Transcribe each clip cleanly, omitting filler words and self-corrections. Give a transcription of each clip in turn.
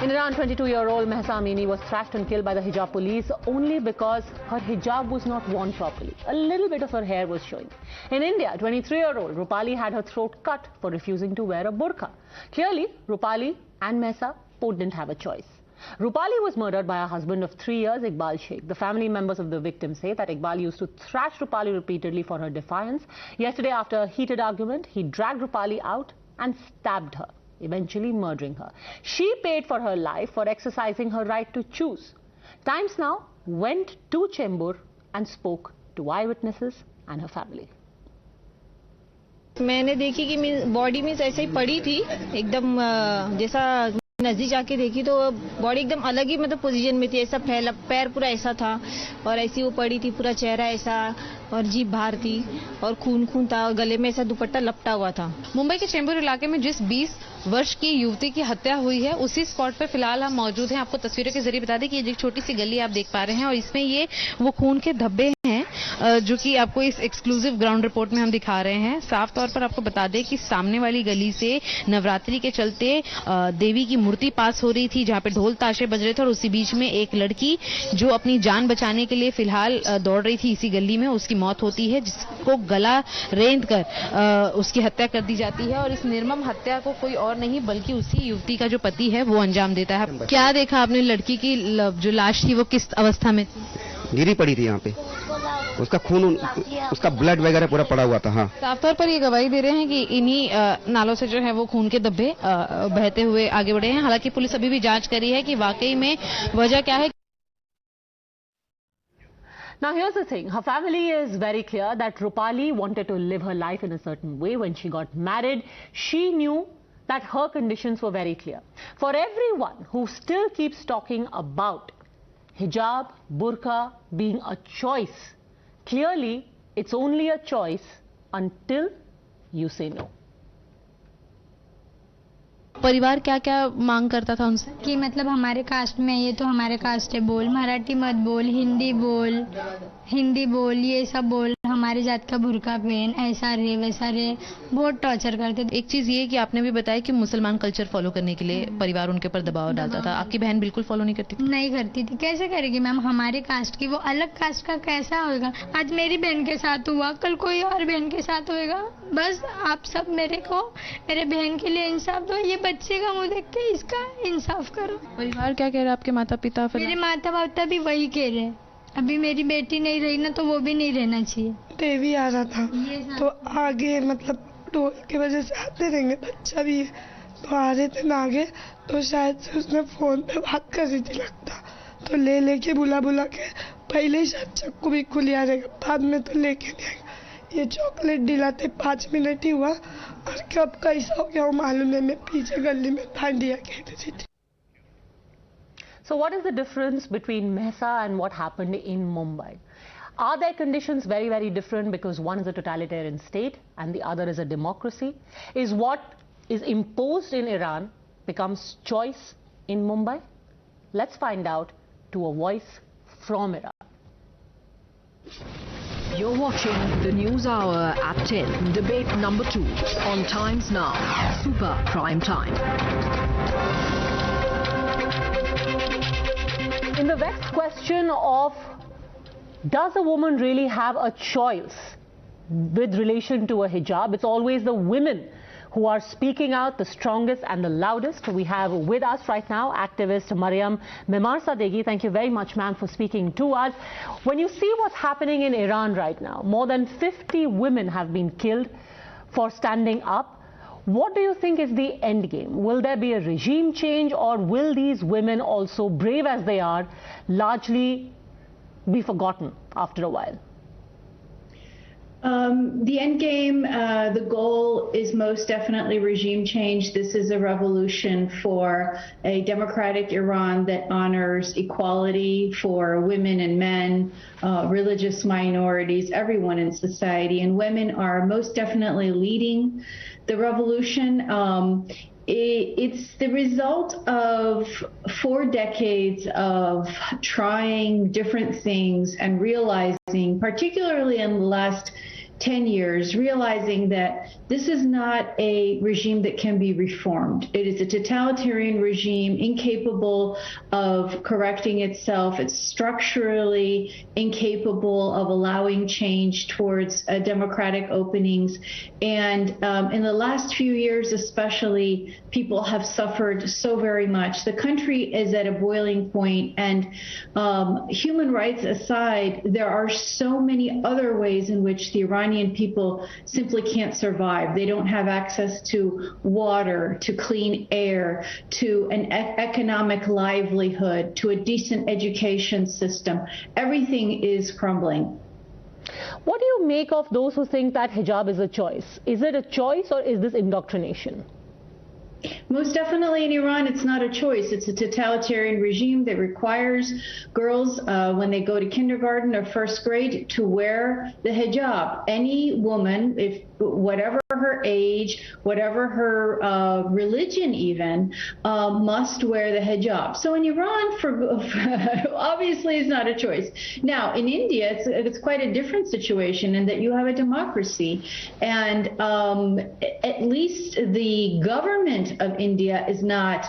In Iran, 22-year-old Mahsa Amini was thrashed and killed by the Hijab police only because her hijab was not worn properly. A little bit of her hair was showing. In India, 23-year-old Rupali had her throat cut for refusing to wear a burqa. Clearly, Rupali and Mahsa both didn't have a choice. Rupali was murdered by her husband of 3 years, Iqbal Sheikh. The family members of the victim say that Iqbal used to thrash Rupali repeatedly for her defiance. Yesterday, after a heated argument, he dragged Rupali out and stabbed her, eventually murdering her. She paid for her life for exercising her right to choose. Times Now went to Chembur and spoke to eyewitnesses and her family. मैंने देखी कि body में ऐसे ही पड़ी थी, एकदम जैसा नजदीक जाके देखी तो बॉडी एकदम अलग ही मतलब पोजीशन में थी, ऐसा फैला, पैर पूरा ऐसा था और ऐसी वो पड़ी थी, पूरा चेहरा ऐसा और जीभ बाहर थी और खून खून था और गले में ऐसा दुपट्टा लपटा हुआ था। मुंबई के चेंबूर इलाके में जिस 20 वर्ष की युवती की हत्या हुई है उसी स्पॉट पर फिलहाल हम मौजूद हैं। आपको तस्वीरों के जरिए बता दें कि ये एक छोटी सी गली आप देख पा रहे हैं और इसमें ये वो खून के धब्बे हैं जो कि आपको इस एक्सक्लूसिव ग्राउंड रिपोर्ट में हम दिखा रहे हैं। साफ तौर पर आपको बता दें कि सामने वाली गली से नवरात्रि के चलते देवी की मूर्ति पास हो रही थी जहां पे ढोल ताशे बज रहे थे और उसी बीच में एक लड़की जो अपनी जान बचाने के लिए फिलहाल दौड़ रही थी इसी गली में, उसकी मौत होती है जिसको गला रेंद कर उसकी हत्या कर दी जाती है और इस निर्मम हत्या को कोई और नहीं बल्कि उसी युवती का जो पति है वो अंजाम देता है। क्या देखा आपने? लड़की की जो लाश थी वो किस अवस्था में थी? गिरी पड़ी थी यहाँ पे, उसका खून, उसका ब्लड वगैरह पूरा पड़ा हुआ था। हाँ, साफ तौर पर ये गवाही दे रहे हैं कि इन्हीं नालों से जो है वो खून के धब्बे बहते हुए आगे बढ़े हैं। हालांकि पुलिस अभी भी जांच कर रही है कि वाकई में वजह क्या है। Now here's the thing, her family is very clear that Rupali wanted to live her life in a certain way. When she got married, she knew that her conditions were very clear. For everyone who still keeps talking about hijab, burqa being a choice, clearly it's only a choice until you say no. परिवार क्या क्या मांग करता था उनसे? कि मतलब हमारे कास्ट में ये तो हमारे कास्ट है, बोल मराठी मत बोल, हिंदी बोल, ये सब बोल, हमारे जात का बुर्का पहन, ऐसा रे वैसा रे, बहुत टॉर्चर करते थे। एक चीज ये कि आपने भी बताया कि मुसलमान कल्चर फॉलो करने के लिए परिवार उनके ऊपर दबाव डालता था। आपकी बहन बिल्कुल फॉलो नहीं करती थी? नहीं करती थी। कैसे करेगी मैम, हमारे कास्ट की, वो अलग कास्ट का कैसा होगा? आज मेरी बहन के साथ हुआ, कल कोई और बहन के साथ होएगा। बस आप सब मेरे बहन के लिए इंसाफ दो, ये बच्चे का मुंह देख के इसका इंसाफ करो। परिवार क्या कह रहे हैं? आपके माता पिता? मेरे माता पिता भी वही कह रहे हैं। अभी मेरी बेटी नहीं रही ना तो वो भी नहीं रहना चाहिए। देवी आ रहा था तो आगे मतलब ढोल की वजह से आते रहेंगे, बच्चा भी है तो आ रहे थे ना आगे, तो शायद से उसने फोन पे बात कर रही थी लगता, तो लेके बुला के पहले ही शायद चक्कू भी खुली आ जाएगा, बाद में तो लेके नहीं आएगा। ये चॉकलेट दिलाते 5 मिनट ही हुआ और कब कैसा हो गया वो मालूम है। मैं पीछे गली में डांडिया खेल रही थी। So what is the difference between Mahsa and what happened in Mumbai? Are their conditions very, very different because one is a totalitarian state and the other is a democracy? Is what is imposed in Iran becomes choice in Mumbai? Let's find out to a voice from Iran. You're watching the News Hour at 10, debate number 2 on Times Now, Super Prime Time. In the vexed question of does a woman really have a choice with relation to a hijab, it's always the women who are speaking out the strongest and the loudest. We have with us right now activist Mariam Memarsadeghi. Thank you very much, ma'am, for speaking to us. When you see what's happening in Iran right now, more than 50 women have been killed for standing up. What do you think is the end game? Will there be a regime change or will these women, also brave as they are, largely be forgotten after a while? The end game, the goal is most definitely regime change. This is a revolution for a democratic Iran that honors equality for women and men, religious minorities, everyone in society. And women are most definitely leading the revolution. It's the result of 4 decades of trying different things and realizing, particularly in the last 10 years, realizing that this is not a regime that can be reformed. It is a totalitarian regime incapable of correcting itself. It's structurally incapable of allowing change towards democratic openings. And in the last few years especially, people have suffered so very much. The country is at a boiling point, and human rights aside, there are so many other ways in which the Iranian people simply can't survive. They don't have access to water, to clean air, to an economic livelihood, to a decent education system. Everything is crumbling. What do you make of those who think that hijab is a choice? Is it a choice, or is this indoctrination? Most definitely in Iran, it's not a choice. It's a totalitarian regime that requires girls, when they go to kindergarten or first grade, to wear the hijab. Any woman, if whatever her age, whatever her religion even, must wear the hijab. So in Iran, obviously it's not a choice. Now, in India, it's quite a different situation in that you have a democracy, and at least the government of India is not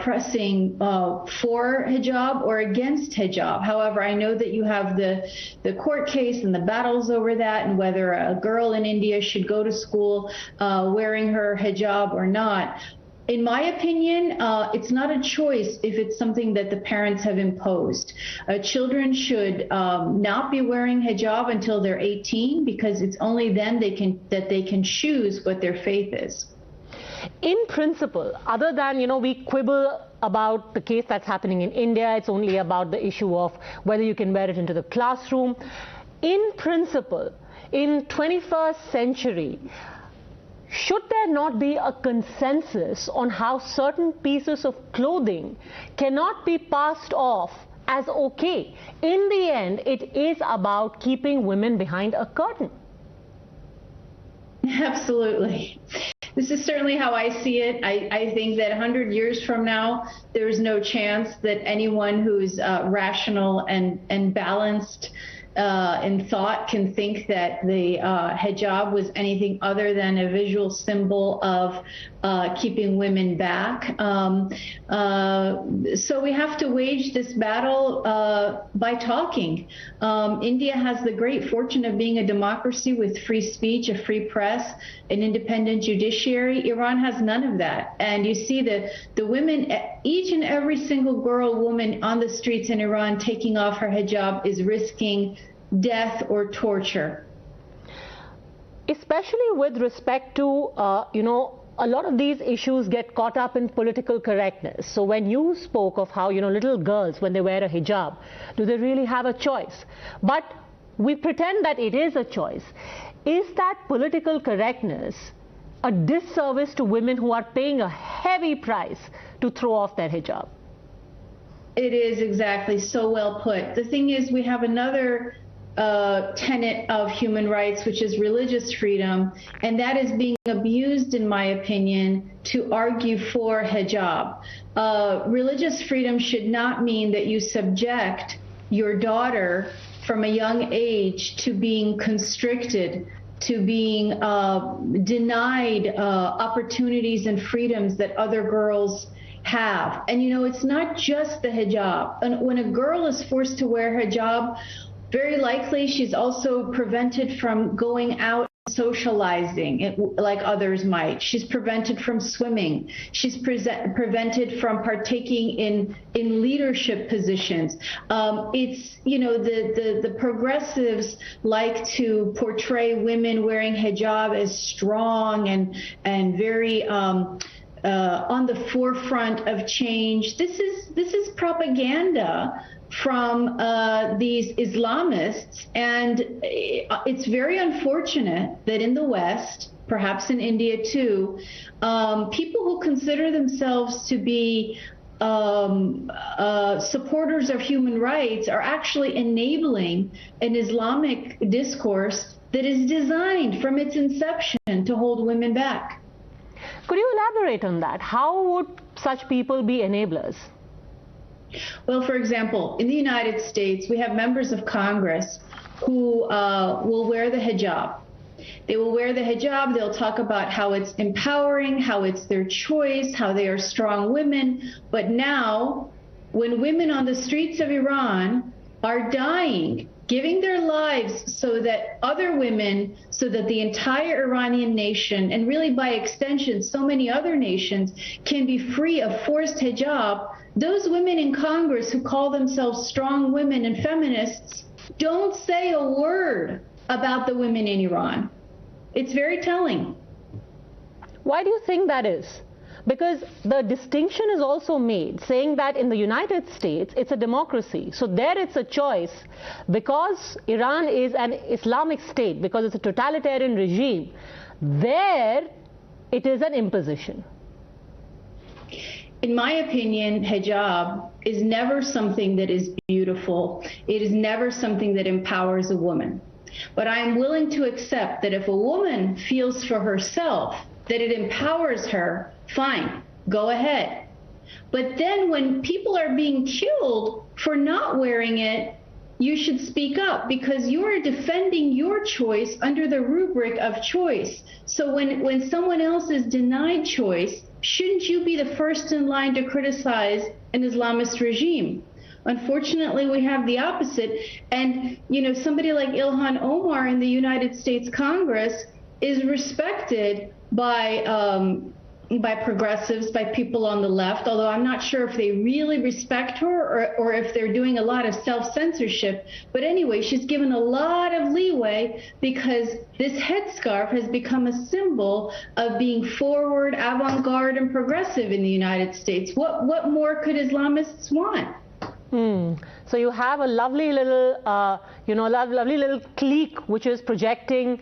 pressing for hijab or against hijab. However, I know that you have the court case and the battles over that, and whether a girl in India should go to school wearing her hijab or not. In my opinion, it's not a choice if it's something that the parents have imposed. Children should not be wearing hijab until they're 18, because it's only then that they can choose what their faith is. In principle, other than, we quibble about the case that's happening in India, it's only about the issue of whether you can wear it into the classroom. In principle, in 21st century, should there not be a consensus on how certain pieces of clothing cannot be passed off as okay? In the end, it is about keeping women behind a curtain. Absolutely. This is certainly how I see it. I think that 100 years from now, there is no chance that anyone who's rational and balanced in thought can think that the hijab was anything other than a visual symbol of keeping women back. So we have to wage this battle by talking. India has the great fortune of being a democracy with free speech, a free press, an independent judiciary. Iran has none of that. And you see the women, each and every single girl, woman on the streets in Iran taking off her hijab is risking death or torture. Especially with respect to, a lot of these issues get caught up in political correctness. So when you spoke of how, little girls, when they wear a hijab, do they really have a choice? But we pretend that it is a choice. Is that political correctness a disservice to women who are paying a heavy price to throw off their hijab? It is, exactly. So well put. The thing is, we have another tenet of human rights, which is religious freedom, and that is being abused, in my opinion, to argue for hijab. Religious freedom should not mean that you subject your daughter from a young age to being constricted, to being denied opportunities and freedoms that other girls have. And it's not just the hijab. And when a girl is forced to wear hijab, very likely she's also prevented from going out and socializing like others might. She's prevented from swimming. She's prevented from partaking in leadership positions. It's, the progressives like to portray women wearing hijab as strong and very on the forefront of change. This is propaganda from these Islamists, and it's very unfortunate that in the West, perhaps in India too, people who consider themselves to be supporters of human rights are actually enabling an Islamic discourse that is designed from its inception to hold women back. Could you elaborate on that? How would such people be enablers? Well, for example, in the United States, we have members of Congress who will wear the hijab. They will wear the hijab. They'll talk about how it's empowering, how it's their choice, how they are strong women. But now, when women on the streets of Iran are dying, giving their lives so that other women, so that the entire Iranian nation, and really by extension, so many other nations, can be free of forced hijab, those women in Congress who call themselves strong women and feminists don't say a word about the women in Iran. It's very telling. Why do you think that is? Because the distinction is also made, saying that in the United States, it's a democracy. So there it's a choice. Because Iran is an Islamic state, because it's a totalitarian regime, there it is an imposition. In my opinion, hijab is never something that is beautiful. It is never something that empowers a woman. But I am willing to accept that if a woman feels for herself that it empowers her, fine, go ahead. But then when people are being killed for not wearing it, you should speak up, because you are defending your choice under the rubric of choice. So when someone else is denied choice, shouldn't you be the first in line to criticize an Islamist regime? Unfortunately, we have the opposite. And, you know, somebody like Ilhan Omar in the United States Congress is respected by progressives, by people on the left, although I'm not sure if they really respect her or if they're doing a lot of self-censorship. But anyway, she's given a lot of leeway because this headscarf has become a symbol of being forward, avant-garde, and progressive in the United States. What more could Islamists want? So you have a lovely little, lovely little clique which is projecting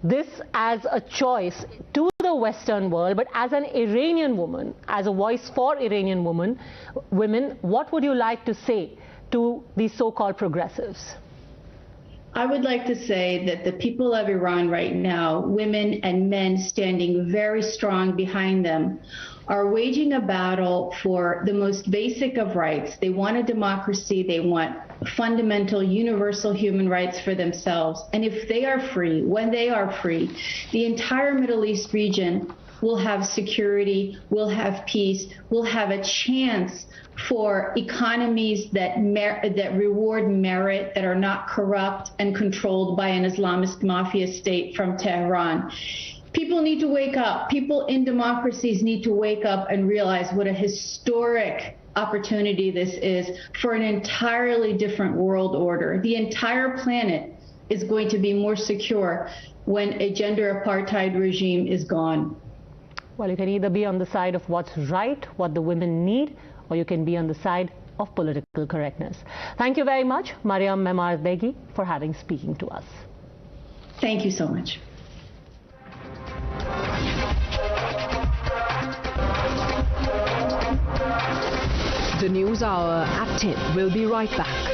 this as a choice to the Western world, but as an Iranian woman, as a voice for Iranian women, what would you like to say to these so-called progressives? I would like to say that the people of Iran right now, women and men standing very strong behind them, are waging a battle for the most basic of rights. They want a democracy. They want fundamental, universal human rights for themselves. And if they are free, when they are free, the entire Middle East region will have security, will have peace, will have a chance for economies that reward merit, that are not corrupt and controlled by an Islamist mafia state from Tehran. People need to wake up. People in democracies need to wake up and realize what a historic opportunity this is for an entirely different world order. The entire planet is going to be more secure when a gender apartheid regime is gone. Well, you can either be on the side of what's right, what the women need, or you can be on the side of political correctness. Thank you very much, Mariam Memarsadeghi, for speaking to us. Thank you so much. The News Hour at 10. We'll be right back.